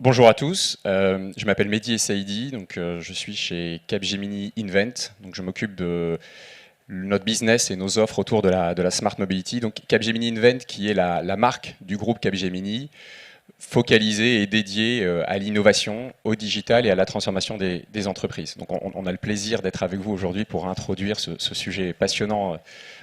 Bonjour à tous, je m'appelle Mehdi Essaidi, donc je suis chez Capgemini Invent, donc je m'occupe de notre business et nos offres autour de la Smart Mobility. Donc Capgemini Invent qui est la marque du groupe Capgemini, focalisée et dédiée à l'innovation, au digital et à la transformation des entreprises. Donc on a le plaisir d'être avec vous aujourd'hui pour introduire ce sujet passionnant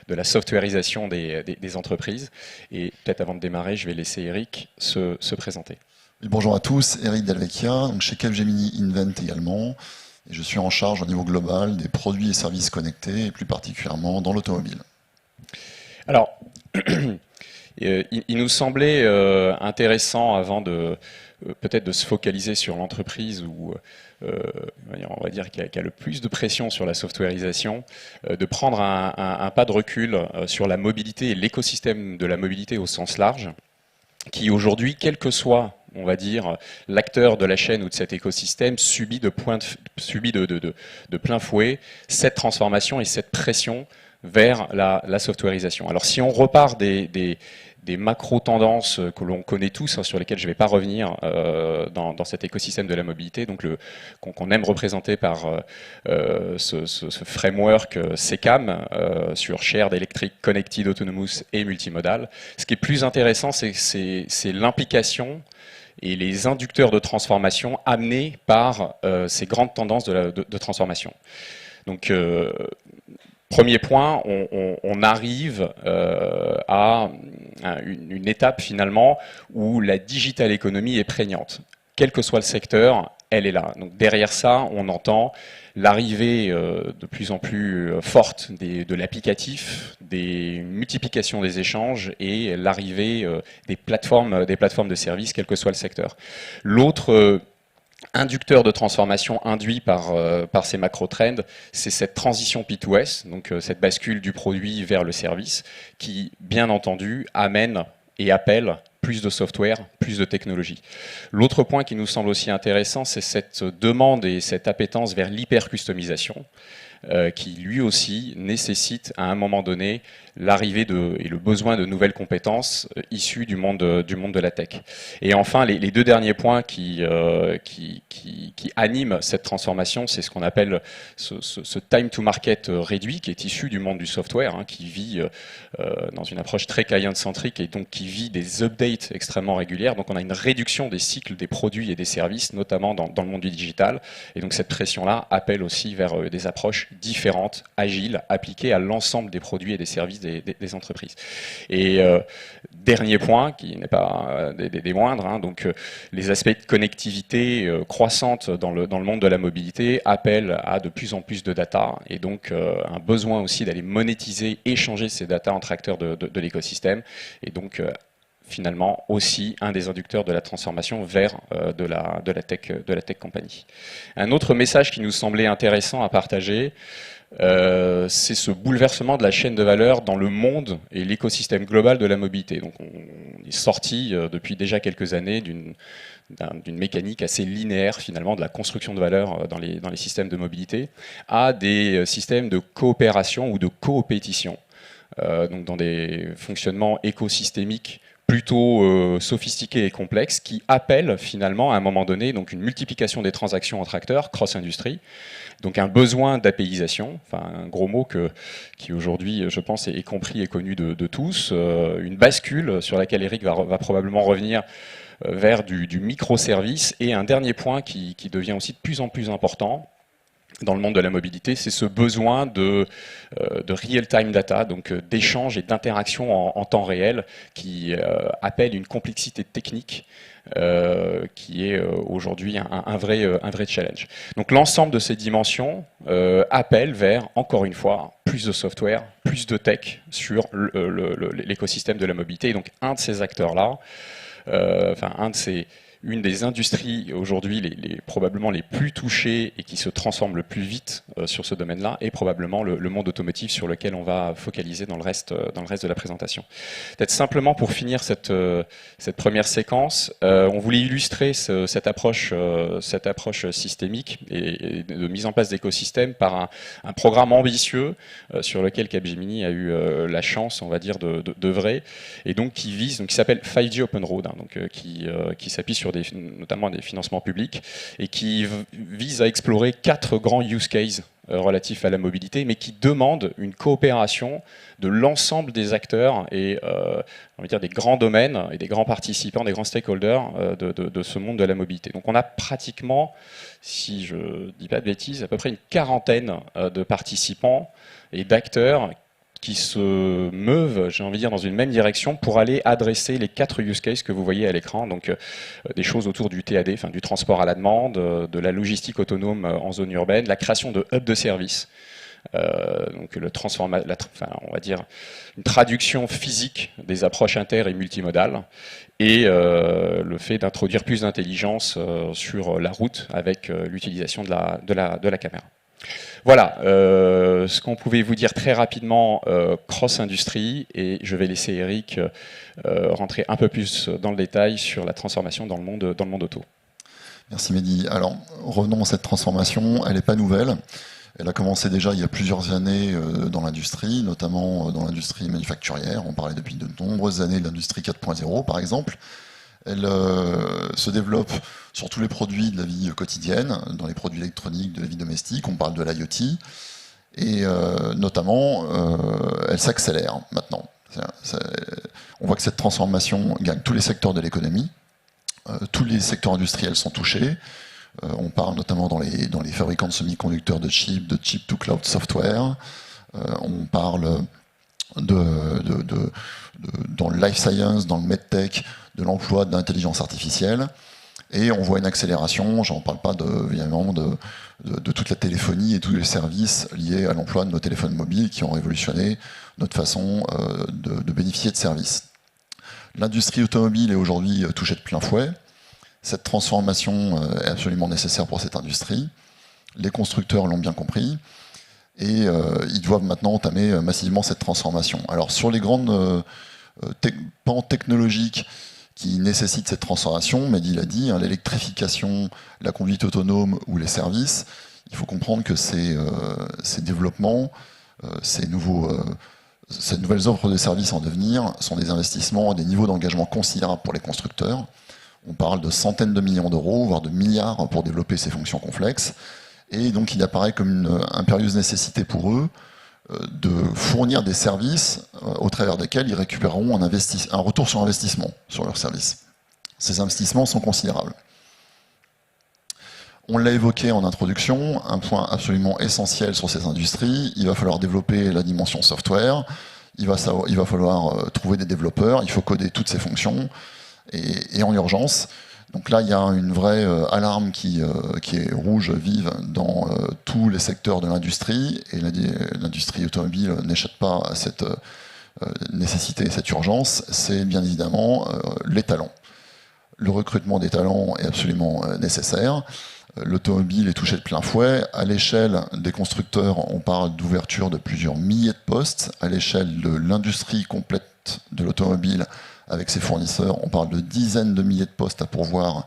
de la softwareisation des entreprises. Et peut-être avant de démarrer, je vais laisser Eric se présenter. Bonjour à tous, Eric Delvecchia, donc chez Capgemini Invent également. Et je suis en charge au niveau global des produits et services connectés, et plus particulièrement dans l'automobile. Alors, il nous semblait intéressant, avant de peut-être de se focaliser sur l'entreprise où on va dire qu'il y a le plus de pression sur la softwareisation, de prendre un pas de recul sur la mobilité et l'écosystème de la mobilité au sens large, qui aujourd'hui, quel que soit, on va dire, l'acteur de la chaîne ou de cet écosystème, subit de plein fouet cette transformation et cette pression vers la softwareisation. Alors si on repart des macro-tendances que l'on connaît tous, sur lesquelles je ne vais pas revenir dans cet écosystème de la mobilité, donc qu'on aime représenter par ce framework SECAM sur Shared Electric Connected Autonomous et Multimodal. Ce qui est plus intéressant, c'est l'implication et les inducteurs de transformation amenés par ces grandes tendances de transformation. Donc, premier point, on arrive à une étape finalement où la digital économie est prégnante. Quel que soit le secteur, elle est là. Donc derrière ça, on entend l'arrivée de plus en plus forte de l'applicatif, des multiplications des échanges et l'arrivée des plateformes de services, quel que soit le secteur. L'autre inducteur de transformation induit par ces macro-trends, c'est cette transition P2S, donc cette bascule du produit vers le service, qui, bien entendu, amène et appelle plus de software, plus de technologie. L'autre point qui nous semble aussi intéressant, c'est cette demande et cette appétence vers l'hyper-customisation, qui lui aussi nécessite à un moment donné l'arrivée et le besoin de nouvelles compétences issues du monde de la tech. Et enfin, les deux derniers points qui animent cette transformation, c'est ce qu'on appelle ce time to market réduit, qui est issu du monde du software, qui vit dans une approche très client-centrique et donc qui vit des updates extrêmement régulières. Donc on a une réduction des cycles des produits et des services, notamment dans le monde du digital. Et donc cette pression-là appelle aussi vers des approches différentes, agiles, appliquées à l'ensemble des produits et des services des entreprises. Et dernier point, qui n'est pas des moindres, donc les aspects de connectivité croissante dans le monde de la mobilité appellent à de plus en plus de data et donc un besoin aussi d'aller monétiser, échanger ces data entre acteurs de l'écosystème et donc finalement aussi un des inducteurs de la transformation vers de la tech company. Un autre message qui nous semblait intéressant à partager, c'est ce bouleversement de la chaîne de valeur dans le monde et l'écosystème global de la mobilité. Donc on est sorti depuis déjà quelques années d'une mécanique assez linéaire finalement de la construction de valeur dans les systèmes de mobilité à des systèmes de coopération ou de coopétition, donc dans des fonctionnements écosystémiques plutôt sophistiqués et complexes qui appellent finalement à un moment donné donc une multiplication des transactions entre acteurs cross-industrie, donc un besoin d'apéisation, enfin un gros mot qui aujourd'hui je pense est compris et connu de tous, une bascule sur laquelle Eric va probablement revenir vers du microservice et un dernier point qui devient aussi de plus en plus important dans le monde de la mobilité, c'est ce besoin de real-time data, donc d'échange et d'interaction en temps réel, qui appelle une complexité technique qui est aujourd'hui un vrai challenge. Donc l'ensemble de ces dimensions appelle vers, encore une fois, plus de software, plus de tech sur l'écosystème de la mobilité. Et donc un de ces acteurs-là, une des industries aujourd'hui probablement les plus touchées et qui se transforme le plus vite sur ce domaine-là est probablement le monde automotive sur lequel on va focaliser dans le reste de la présentation. Peut-être simplement pour finir cette première séquence, on voulait illustrer cette approche systémique et de mise en place d'écosystèmes par un programme ambitieux sur lequel Capgemini a eu la chance, on va dire, d'œuvrer et donc qui s'appelle 5G Open Road, qui s'appuie sur sur notamment des financements publics, et qui vise à explorer 4 grands use cases relatifs à la mobilité, mais qui demandent une coopération de l'ensemble des acteurs et on va dire des grands domaines et des grands participants, des grands stakeholders de ce monde de la mobilité. Donc on a pratiquement, si je ne dis pas de bêtises, à peu près une quarantaine de participants et d'acteurs qui se meuvent, j'ai envie de dire, dans une même direction pour aller adresser les 4 use cases que vous voyez à l'écran. Donc des choses autour du TAD, enfin du transport à la demande, de la logistique autonome en zone urbaine, la création de hubs de services. Donc on va dire une traduction physique des approches inter et multimodales, et le fait d'introduire plus d'intelligence sur la route avec l'utilisation de la caméra. Voilà ce qu'on pouvait vous dire très rapidement cross-industrie, et je vais laisser Eric rentrer un peu plus dans le détail sur la transformation dans le monde auto. Merci Mehdi. Alors revenons à cette transformation, elle n'est pas nouvelle. Elle a commencé déjà il y a plusieurs années dans l'industrie, notamment dans l'industrie manufacturière. On parlait depuis de nombreuses années de l'industrie 4.0 par exemple. Elle se développe sur tous les produits de la vie quotidienne, dans les produits électroniques de la vie domestique. On parle de l'IoT. Et notamment, elle s'accélère maintenant. On voit que cette transformation gagne tous les secteurs de l'économie. Tous les secteurs industriels sont touchés. On parle notamment dans les fabricants de semi-conducteurs de chip to cloud software. On parle dans le life science, dans le medtech, de l'emploi de l'intelligence artificielle. Et on voit une accélération, j'en parle pas évidemment de toute la téléphonie et tous les services liés à l'emploi de nos téléphones mobiles qui ont révolutionné notre façon de bénéficier de services. L'industrie automobile est aujourd'hui touchée de plein fouet. Cette transformation est absolument nécessaire pour cette industrie. Les constructeurs l'ont bien compris. Et ils doivent maintenant entamer massivement cette transformation. Alors sur les grandes pans technologiques qui nécessitent cette transformation, Mehdi l'a dit, hein, l'électrification, la conduite autonome ou les services, il faut comprendre que ces développements, ces nouvelles offres de services en devenir sont des investissements à des niveaux d'engagement considérables pour les constructeurs. On parle de centaines de millions d'euros, voire de milliards pour développer ces fonctions complexes. Et donc il apparaît comme une impérieuse nécessité pour eux de fournir des services au travers desquels ils récupéreront un retour sur investissement sur leurs services. Ces investissements sont considérables. On l'a évoqué en introduction, un point absolument essentiel sur ces industries, il va falloir développer la dimension software, il va falloir trouver des développeurs, il faut coder toutes ces fonctions, et en urgence. Donc là, il y a une vraie alarme qui est rouge vive dans tous les secteurs de l'industrie, et l'industrie automobile n'échappe pas à cette nécessité et cette urgence, c'est bien évidemment les talents. Le recrutement des talents est absolument nécessaire. L'automobile est touchée de plein fouet. À l'échelle des constructeurs, on parle d'ouverture de plusieurs milliers de postes. À l'échelle de l'industrie complète de l'automobile, avec ses fournisseurs, on parle de dizaines de milliers de postes à pourvoir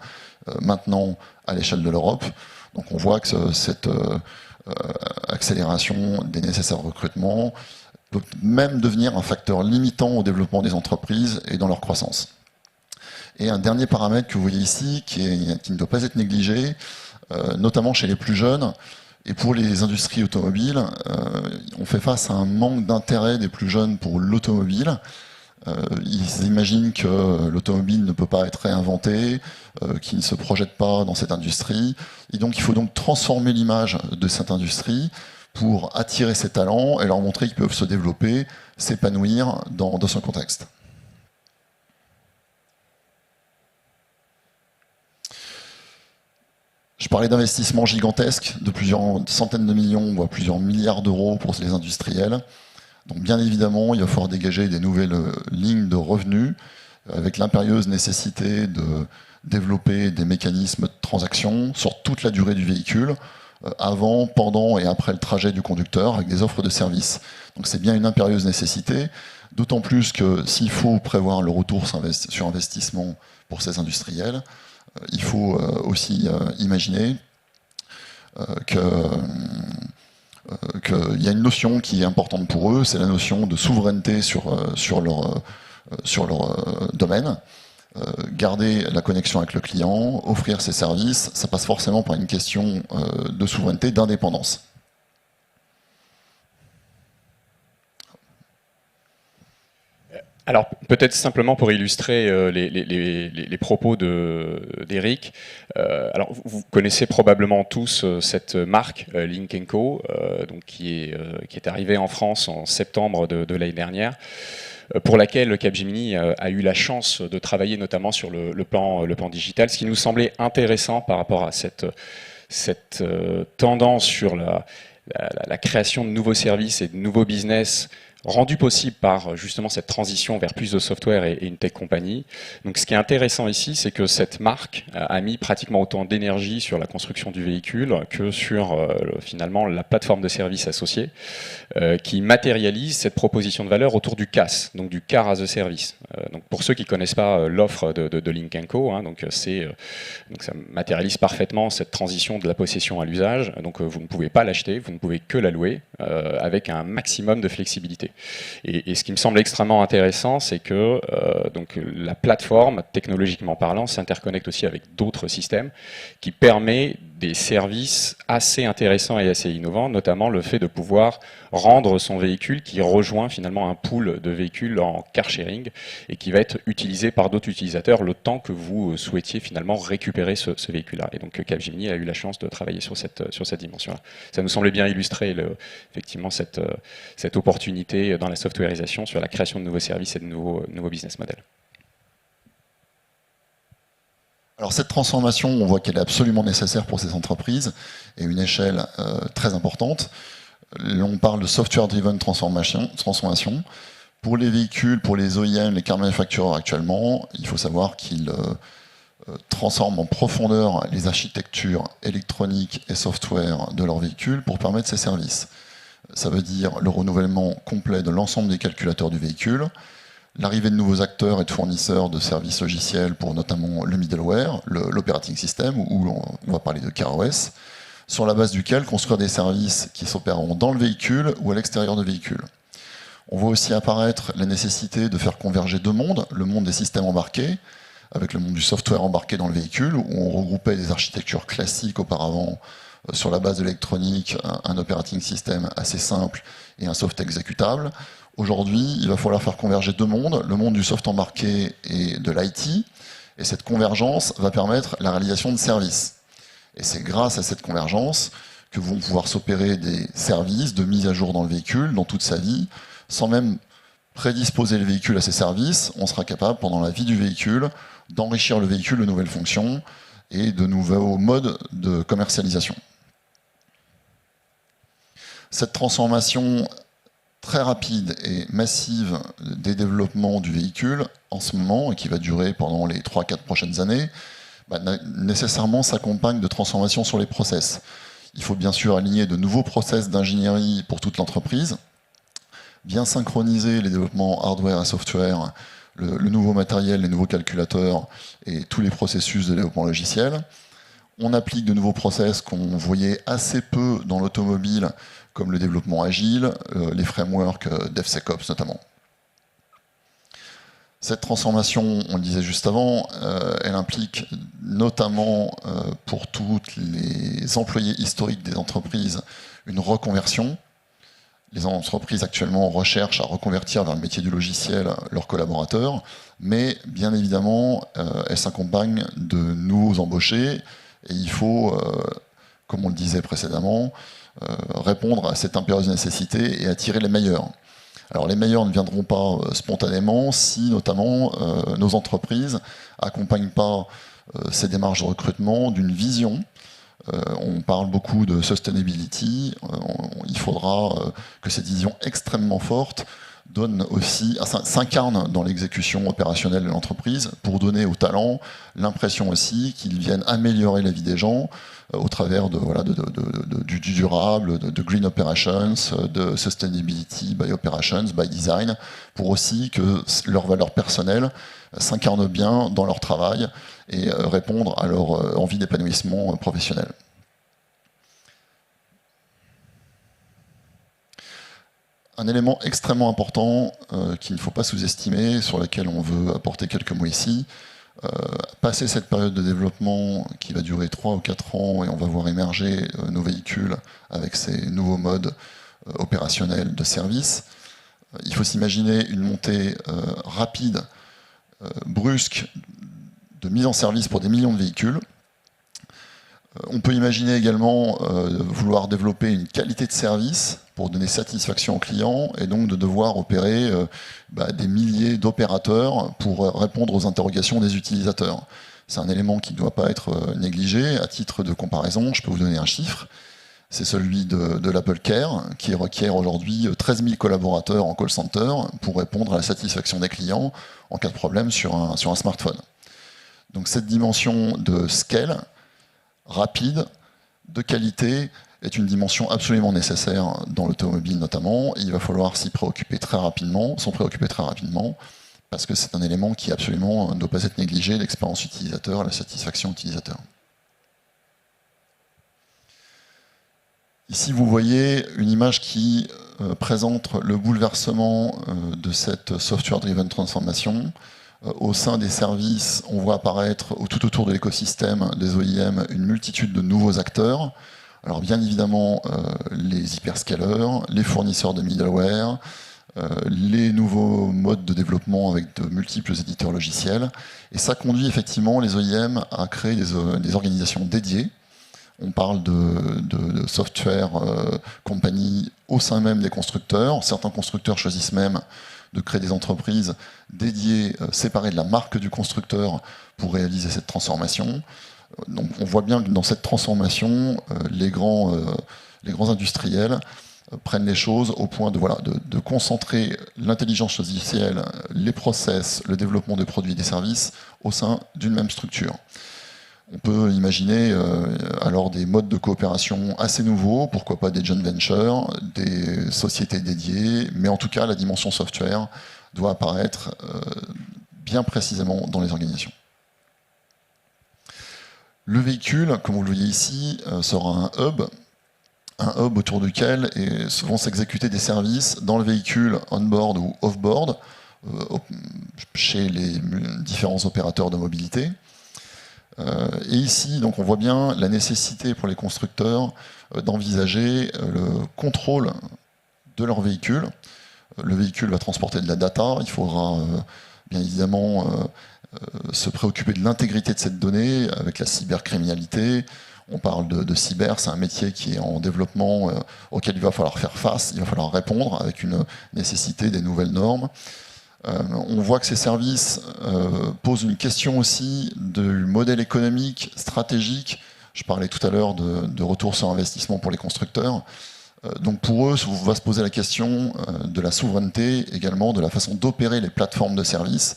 maintenant à l'échelle de l'Europe. Donc on voit que cette accélération des nécessaires recrutements peut même devenir un facteur limitant au développement des entreprises et dans leur croissance. Et un dernier paramètre que vous voyez ici, qui ne doit pas être négligé, notamment chez les plus jeunes, et pour les industries automobiles, on fait face à un manque d'intérêt des plus jeunes pour l'automobile. Ils imaginent que l'automobile ne peut pas être réinventée, qu'ils ne se projettent pas dans cette industrie. Et donc il faut donc transformer l'image de cette industrie pour attirer ces talents et leur montrer qu'ils peuvent se développer, s'épanouir dans ce contexte. Je parlais d'investissements gigantesques de plusieurs centaines de millions, voire plusieurs milliards d'euros pour les industriels. Donc bien évidemment, il va falloir dégager des nouvelles lignes de revenus avec l'impérieuse nécessité de développer des mécanismes de transaction sur toute la durée du véhicule, avant, pendant et après le trajet du conducteur, avec des offres de services. Donc c'est bien une impérieuse nécessité, d'autant plus que s'il faut prévoir le retour sur investissement pour ces industriels, il faut aussi imaginer qu'il y a une notion qui est importante pour eux, c'est la notion de souveraineté sur leur domaine. garder la connexion avec le client, offrir ses services, ça passe forcément par une question de souveraineté, d'indépendance. Alors peut-être simplement pour illustrer les propos d'Eric, alors vous connaissez probablement tous cette marque Lynk & Co, donc qui est arrivée en France en septembre de l'année dernière, pour laquelle Capgemini a eu la chance de travailler notamment sur le plan digital, ce qui nous semblait intéressant par rapport à cette tendance sur la création de nouveaux services et de nouveaux business rendu possible par justement cette transition vers plus de software et une tech compagnie. Donc ce qui est intéressant ici, c'est que cette marque a mis pratiquement autant d'énergie sur la construction du véhicule que sur finalement la plateforme de services associée qui matérialise cette proposition de valeur autour du CaaS, donc du Car as a Service. Donc pour ceux qui ne connaissent pas l'offre de Lynk & Co, hein, donc ça matérialise parfaitement cette transition de la possession à l'usage. Donc vous ne pouvez pas l'acheter, vous ne pouvez que la louer avec un maximum de flexibilité. Et ce qui me semble extrêmement intéressant, c'est que donc la plateforme, technologiquement parlant, s'interconnecte aussi avec d'autres systèmes qui permet des services assez intéressants et assez innovants, notamment le fait de pouvoir rendre son véhicule qui rejoint finalement un pool de véhicules en car sharing et qui va être utilisé par d'autres utilisateurs le temps que vous souhaitiez finalement récupérer ce véhicule-là. Et donc Capgemini a eu la chance de travailler sur cette dimension-là. Ça nous semblait bien illustrer effectivement cette opportunité dans la softwareisation sur la création de nouveaux services et de nouveaux business models. Alors cette transformation, on voit qu'elle est absolument nécessaire pour ces entreprises et une échelle très importante. On parle de software-driven transformation. Pour les véhicules, pour les OEM, les car manufacturers actuellement, il faut savoir qu'ils transforment en profondeur les architectures électroniques et software de leurs véhicules pour permettre ces services. Ça veut dire le renouvellement complet de l'ensemble des calculateurs du véhicule, l'arrivée de nouveaux acteurs et de fournisseurs de services logiciels pour notamment le middleware, l'operating system, où on va parler de CarOS, sur la base duquel construire des services qui s'opéreront dans le véhicule ou à l'extérieur du véhicule. On voit aussi apparaître la nécessité de faire converger deux mondes, le monde des systèmes embarqués, avec le monde du software embarqué dans le véhicule, où on regroupait des architectures classiques auparavant sur la base de l'électronique, un operating system assez simple et un soft exécutable. Aujourd'hui, il va falloir faire converger deux mondes, le monde du soft embarqué et de l'IT, et cette convergence va permettre la réalisation de services. Et c'est grâce à cette convergence que vont pouvoir s'opérer des services de mise à jour dans le véhicule, dans toute sa vie, sans même prédisposer le véhicule à ces services. On sera capable, pendant la vie du véhicule, d'enrichir le véhicule de nouvelles fonctions et de nouveaux modes de commercialisation. Cette transformation très rapide et massive des développements du véhicule en ce moment, et qui va durer pendant les 3-4 prochaines années, nécessairement s'accompagne de transformations sur les process. Il faut bien sûr aligner de nouveaux process d'ingénierie pour toute l'entreprise, bien synchroniser les développements hardware et software, le nouveau matériel, les nouveaux calculateurs et tous les processus de développement logiciel. On applique de nouveaux process qu'on voyait assez peu dans l'automobile, comme le développement agile, les frameworks DevSecOps notamment. Cette transformation, on le disait juste avant, elle implique notamment pour tous les employés historiques des entreprises une reconversion. Les entreprises actuellement recherchent à reconvertir vers le métier du logiciel leurs collaborateurs, mais bien évidemment, elles s'accompagnent de nouveaux embauchés, et il faut, comme on le disait précédemment, répondre à cette impérieuse nécessité et attirer les meilleurs. Alors les meilleurs ne viendront pas spontanément si notamment nos entreprises n'accompagnent pas ces démarches de recrutement d'une vision. On parle beaucoup de sustainability, il faudra que cette vision extrêmement forte s'incarne dans l'exécution opérationnelle de l'entreprise pour donner aux talents l'impression aussi qu'ils viennent améliorer la vie des gens au travers du durable, de green operations, de sustainability by operations, by design, pour aussi que leurs valeurs personnelles s'incarnent bien dans leur travail et répondre à leur envie d'épanouissement professionnel. Un élément extrêmement important qu'il ne faut pas sous-estimer, sur lequel on veut apporter quelques mots ici, Passer cette période de développement qui va durer 3 ou 4 ans et on va voir émerger nos véhicules avec ces nouveaux modes opérationnels de service, il faut s'imaginer une montée rapide, brusque, de mise en service pour des millions de véhicules. On peut imaginer également vouloir développer une qualité de service pour donner satisfaction aux clients et donc de devoir opérer des milliers d'opérateurs pour répondre aux interrogations des utilisateurs. C'est un élément qui ne doit pas être négligé. À titre de comparaison, je peux vous donner un chiffre. C'est celui de l'Apple Care, qui requiert aujourd'hui 13 000 collaborateurs en call center pour répondre à la satisfaction des clients en cas de problème sur un smartphone. Donc cette dimension de scale, rapide, de qualité, est une dimension absolument nécessaire dans l'automobile notamment. Et il va falloir s'en préoccuper très rapidement, parce que c'est un élément qui absolument ne doit pas être négligé, l'expérience utilisateur, la satisfaction utilisateur. Ici, vous voyez une image qui présente le bouleversement de cette software-driven transformation. Au sein des services, on voit apparaître tout autour de l'écosystème des OEM une multitude de nouveaux acteurs. Alors bien évidemment, les hyperscalers, les fournisseurs de middleware, les nouveaux modes de développement avec de multiples éditeurs logiciels. Et ça conduit effectivement les OEM à créer des organisations dédiées. On parle de software compagnie au sein même des constructeurs. Certains constructeurs choisissent même de créer des entreprises dédiées, séparées de la marque du constructeur pour réaliser cette transformation. Donc on voit bien que dans cette transformation, les grands industriels prennent les choses au point de concentrer l'intelligence logicielle, les process, le développement des produits et des services au sein d'une même structure. On peut imaginer alors des modes de coopération assez nouveaux, pourquoi pas des joint ventures, des sociétés dédiées, mais en tout cas la dimension software doit apparaître bien précisément dans les organisations. Le véhicule, comme vous le voyez ici, sera un hub autour duquel vont s'exécuter des services dans le véhicule on-board ou off-board, chez les différents opérateurs de mobilité. Et ici, donc, on voit bien la nécessité pour les constructeurs d'envisager le contrôle de leur véhicule. Le véhicule va transporter de la data, il faudra bien évidemment se préoccuper de l'intégrité de cette donnée avec la cybercriminalité. On parle de cyber, c'est un métier qui est en développement, auquel il va falloir faire face, il va falloir répondre avec une nécessité des nouvelles normes. On voit que ces services posent une question aussi du modèle économique, stratégique. Je parlais tout à l'heure de retour sur investissement pour les constructeurs. Donc pour eux, va se poser la question de la souveraineté, également de la façon d'opérer les plateformes de services.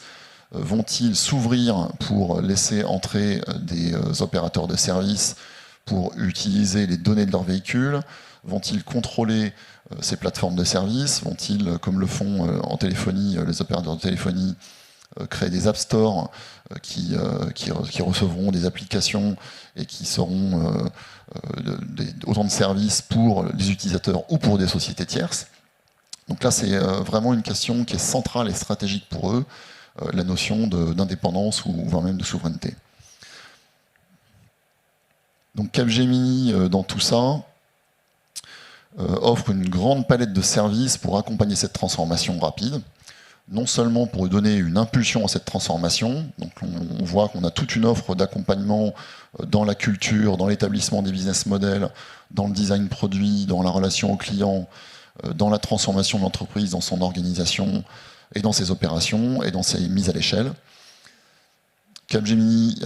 Vont-ils s'ouvrir pour laisser entrer des opérateurs de services pour utiliser les données de leurs véhicules? Vont-ils contrôler ces plateformes de services? Vont-ils, comme le font en téléphonie, les opérateurs de téléphonie, créer des app stores qui recevront des applications et qui seront autant de services pour les utilisateurs ou pour des sociétés tierces? Donc là, c'est vraiment une question qui est centrale et stratégique pour eux, la notion d'indépendance ou voire même de souveraineté. Donc Capgemini, dans tout ça, offre une grande palette de services pour accompagner cette transformation rapide, non seulement pour donner une impulsion à cette transformation, donc on voit qu'on a toute une offre d'accompagnement dans la culture, dans l'établissement des business models, dans le design produit, dans la relation au client, dans la transformation de l'entreprise, dans son organisation et dans ses opérations et dans ses mises à l'échelle. Capgemini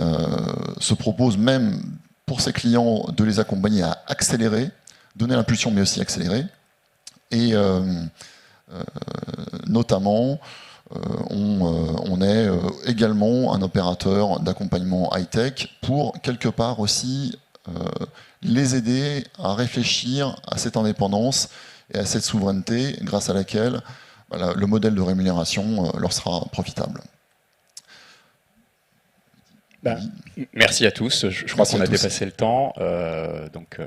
se propose même pour ses clients de les accompagner à accélérer, donner l'impulsion mais aussi accélérer. Et notamment, on est également un opérateur d'accompagnement high-tech pour quelque part aussi les aider à réfléchir à cette indépendance et à cette souveraineté grâce à laquelle le modèle de rémunération leur sera profitable. Merci à tous. Je crois qu'on a dépassé le temps, donc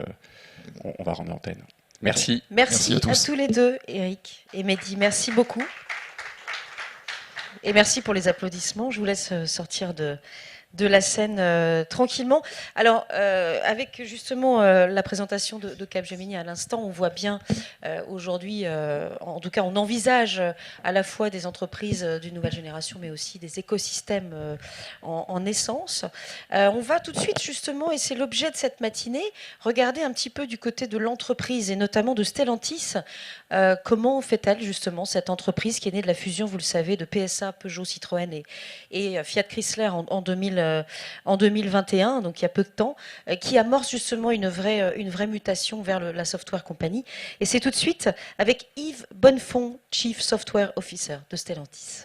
on va rendre l'antenne. Merci. Merci à tous les deux, Eric et Mehdi. Merci beaucoup. Et merci pour les applaudissements. Je vous laisse sortir de la scène tranquillement. Alors, avec justement la présentation de Capgemini à l'instant, on voit bien aujourd'hui, en tout cas on envisage à la fois des entreprises d'une nouvelle génération, mais aussi des écosystèmes en naissance. On va tout de suite justement, et c'est l'objet de cette matinée, regarder un petit peu du côté de l'entreprise, et notamment de Stellantis. Comment fait-elle justement cette entreprise qui est née de la fusion, vous le savez, de PSA, Peugeot, Citroën et Fiat Chrysler en 2021, donc il y a peu de temps, qui amorce justement une vraie mutation vers la software company. Et c'est tout de suite avec Yves Bonnefond, Chief Software Officer de Stellantis.